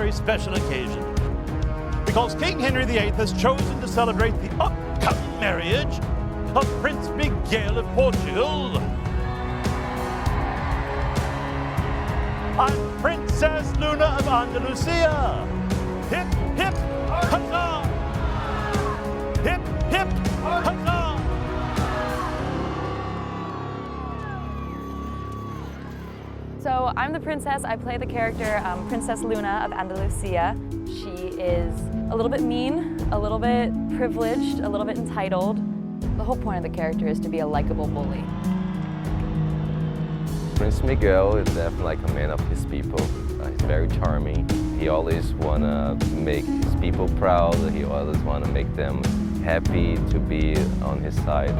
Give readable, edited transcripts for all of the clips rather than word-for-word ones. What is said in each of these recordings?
very special occasion, because King Henry VIII has chosen to celebrate the upcoming marriage of Prince Miguel of Portugal and Princess Luna of Andalusia. Hip, hip, huzzah! Hip, hip, huzzah! So I'm the princess. I play the character Princess Luna of Andalusia. She is a little bit mean, a little bit privileged, a little bit entitled. The whole point of the character is to be a likable bully. Prince Miguel is definitely like a man of his people. He's very charming. He always wanna make his people proud. He always wanna make them happy to be on his side.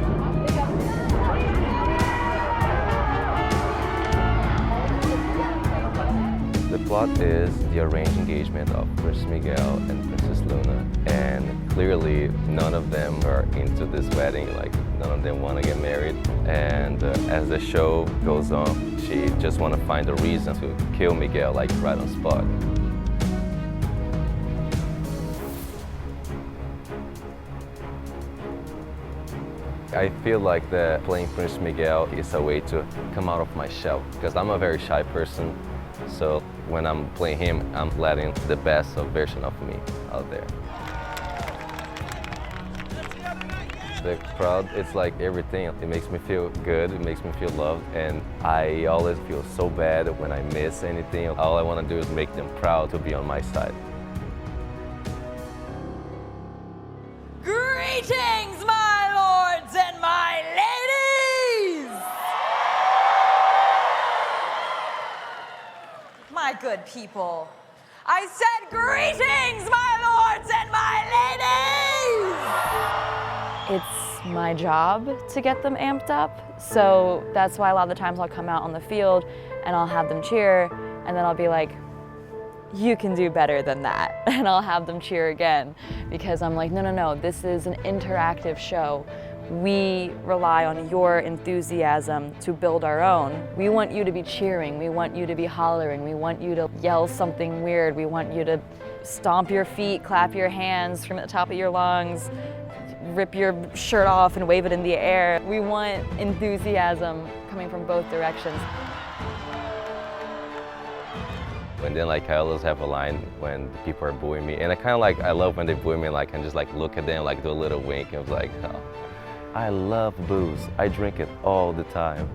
The plot is the arranged engagement of Prince Miguel and Princess Luna, and clearly none of them are into this wedding, like none of them want to get married. And as the show goes on, she just want to find a reason to kill Miguel, like right on spot. I feel like that playing Prince Miguel is a way to come out of my shell, because I'm a very shy person. So when I'm playing him, I'm letting the best version of me out there. The crowd, it's like everything. It makes me feel good, it makes me feel loved, and I always feel so bad when I miss anything. All I want to do is make them proud to be on my side. Greetings, my lords and my ladies! My good people, I said greetings, my lords and my ladies! It's my job to get them amped up, so that's why a lot of the times I'll come out on the field and I'll have them cheer, and then I'll be like, you can do better than that. And I'll have them cheer again, because I'm like, no, this is an interactive show. We rely on your enthusiasm to build our own. We want you to be cheering, we want you to be hollering, we want you to yell something weird, we want you to stomp your feet, clap your hands, scream at the top of your lungs, rip your shirt off and wave it in the air. We want enthusiasm coming from both directions. And then like I always have a line when the people are booing me, and I love when they boo me, like, and just like look at them, like do a little wink, and I was like, oh, I love booze. I drink it all the time.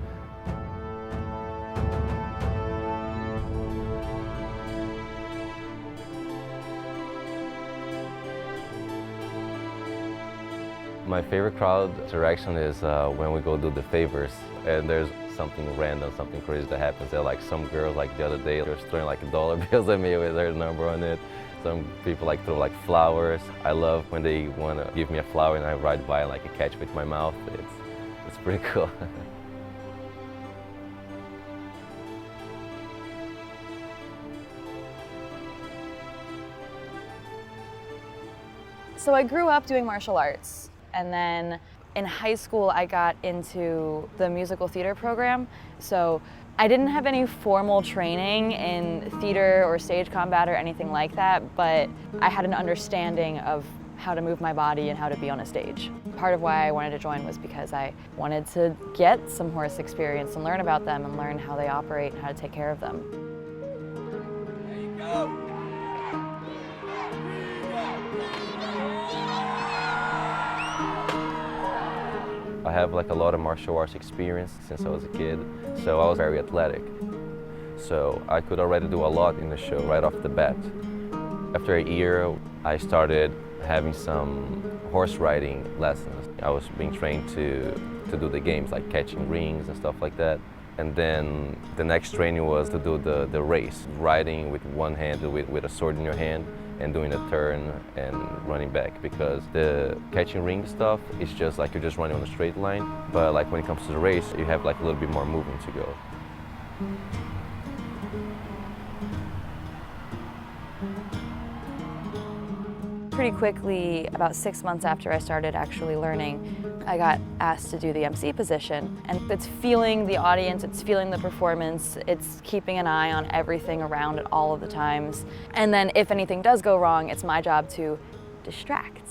My favorite crowd interaction is when we go do the favors, and there's something random, something crazy that happens. There, like some girls, like the other day, they're throwing like dollar bills at me with their number on it. Some people like throw like flowers. I love when they want to give me a flower and I ride by and like I catch with my mouth. It's pretty cool. So I grew up doing martial arts, and then in high school I got into the musical theater program. So I didn't have any formal training in theater or stage combat or anything like that, but I had an understanding of how to move my body and how to be on a stage. Part of why I wanted to join was because I wanted to get some horse experience and learn about them and learn how they operate and how to take care of them. There you go. I have like a lot of martial arts experience since I was a kid, so I was very athletic. So I could already do a lot in the show right off the bat. After a year, I started having some horse riding lessons. I was being trained to do the games, like catching rings and stuff like that. And then the next training was to do the race, riding with one hand, with a sword in your hand, and doing a turn and running back, because the catching ring stuff is just like you're just running on a straight line, but like when it comes to the race, you have like a little bit more movement to go. Pretty quickly, about 6 months after I started actually learning, I got asked to do the MC position, and it's feeling the audience, it's feeling the performance, it's keeping an eye on everything around at all of the times. And then if anything does go wrong, it's my job to distract.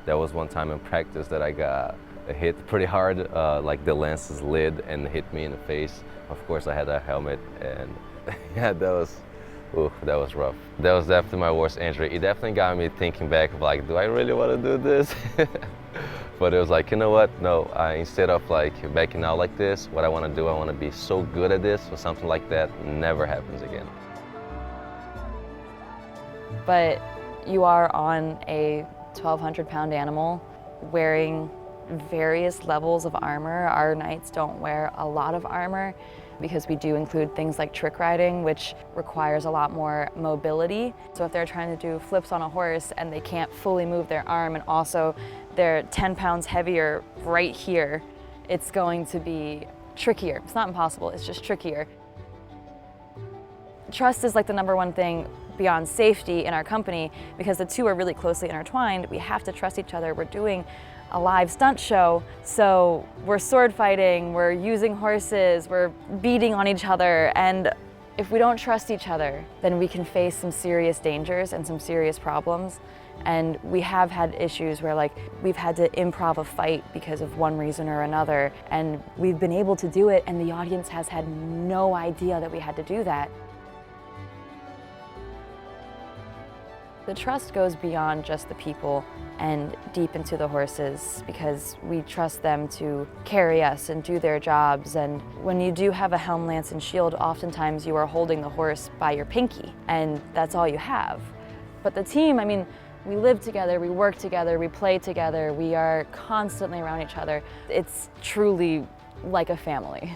There was one time in practice that I got hit pretty hard, like the lens slid and hit me in the face. Of course, I had a helmet, and yeah, that was rough. That was definitely my worst injury. It definitely got me thinking back of like, do I really want to do this? But it was like, you know what? No, instead of like backing out like this, what I want to do, I want to be so good at this, so something like that never happens again. But you are on a 1,200-pound animal wearing various levels of armor. Our knights don't wear a lot of armor because we do include things like trick riding, which requires a lot more mobility. So if they're trying to do flips on a horse and they can't fully move their arm, and also they're 10 pounds heavier right here, it's going to be trickier. It's not impossible, it's just trickier. Trust is like the #1 thing beyond safety in our company, because the two are really closely intertwined. We have to trust each other. We're doing a live stunt show, so we're sword fighting, we're using horses, we're beating on each other, and if we don't trust each other, then we can face some serious dangers and some serious problems. And we have had issues where like we've had to improv a fight because of one reason or another, and we've been able to do it, and the audience has had no idea that we had to do that. The trust goes beyond just the people and deep into the horses, because we trust them to carry us and do their jobs. And when you do have a helm, lance, and shield, oftentimes you are holding the horse by your pinky, and that's all you have. But the team, I mean, we live together, we work together, we play together, we are constantly around each other. It's truly like a family.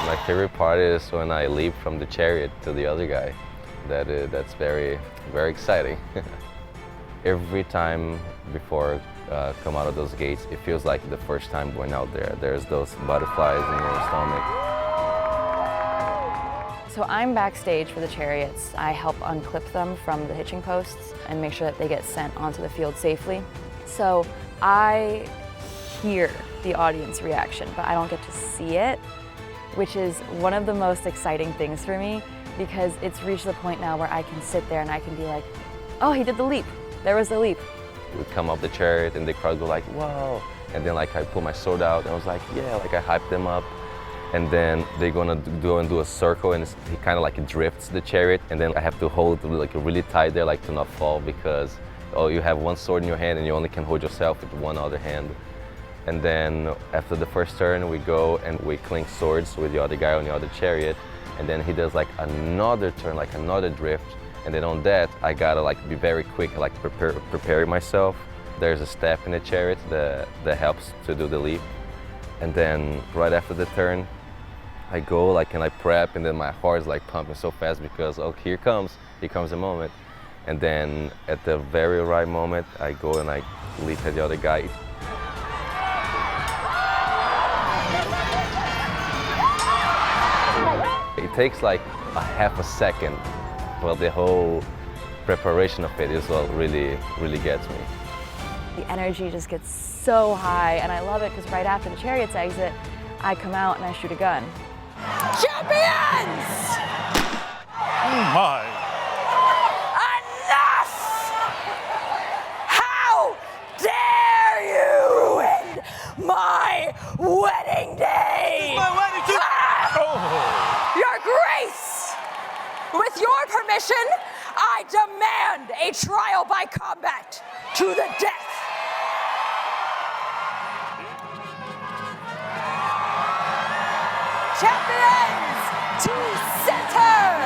My favorite part is when I leap from the chariot to the other guy. That's very, very exciting. Every time before come out of those gates, it feels like the first time going out there. There's those butterflies in your stomach. So I'm backstage for the chariots. I help unclip them from the hitching posts and make sure that they get sent onto the field safely. So I hear the audience reaction, but I don't get to see it, which is one of the most exciting things for me, because it's reached the point now where I can sit there and I can be like, oh, he did the leap. There was the leap. We come up the chariot and the crowd go like, whoa. And then like I pull my sword out and I was like, yeah, like I hyped them up. And then they're gonna do a circle, and he kind of like drifts the chariot, and then I have to hold like really tight there, like to not fall, because you have one sword in your hand and you only can hold yourself with one other hand. And then after the first turn, we go and we clink swords with the other guy on the other chariot, and then he does like another turn, like another drift. And then on that, I gotta like be very quick, like prepare myself. There's a step in the chariot that helps to do the leap. And then right after the turn, I go like and I prep, and then my heart is like pumping so fast because here comes the moment. And then at the very right moment, I go and I leap at the other guy. It takes like a half a second, but the whole preparation of it is what really gets me. The energy just gets so high, and I love it because right after the chariots exit, I come out and I shoot a gun. Champions! My. Enough! How dare you end my wedding day! My wedding day! Your Grace! With your permission, I demand a trial by combat to the death. Champions to center!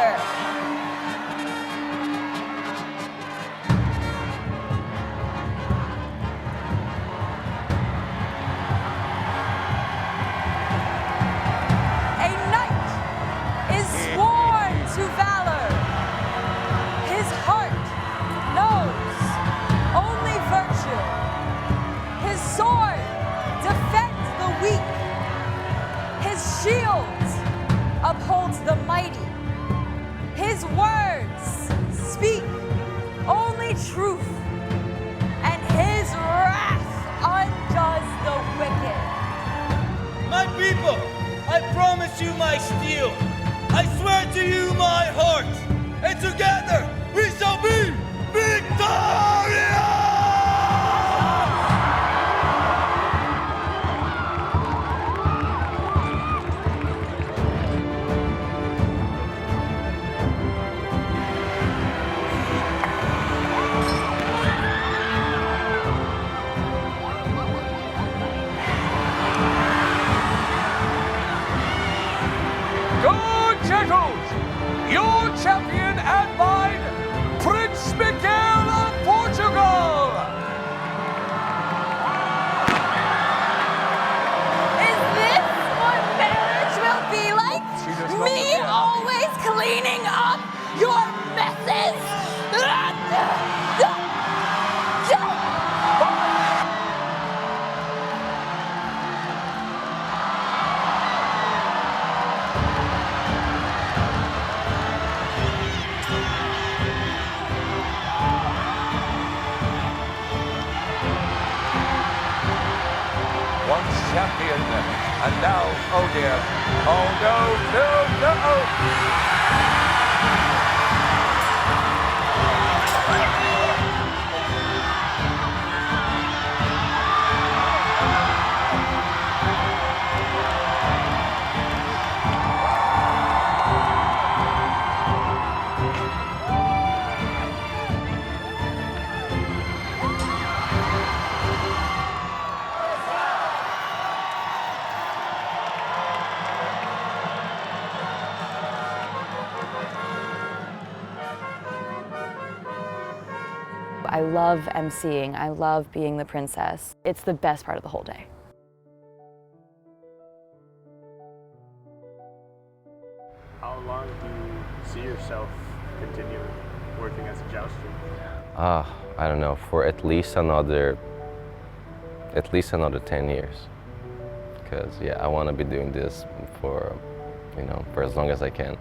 promise you my steel. I swear to you my heart. And together we shall be victorious! Your champion and mine, Prince Miguel of Portugal! Is this what marriage will be like? Me always cleaning up your messes? Once champion, and now, oh dear, oh no! I love emceeing. I love being the princess. It's the best part of the whole day. How long do you see yourself continuing working as a jouster? I don't know, for at least another 10 years. Because yeah, I want to be doing this for, for as long as I can.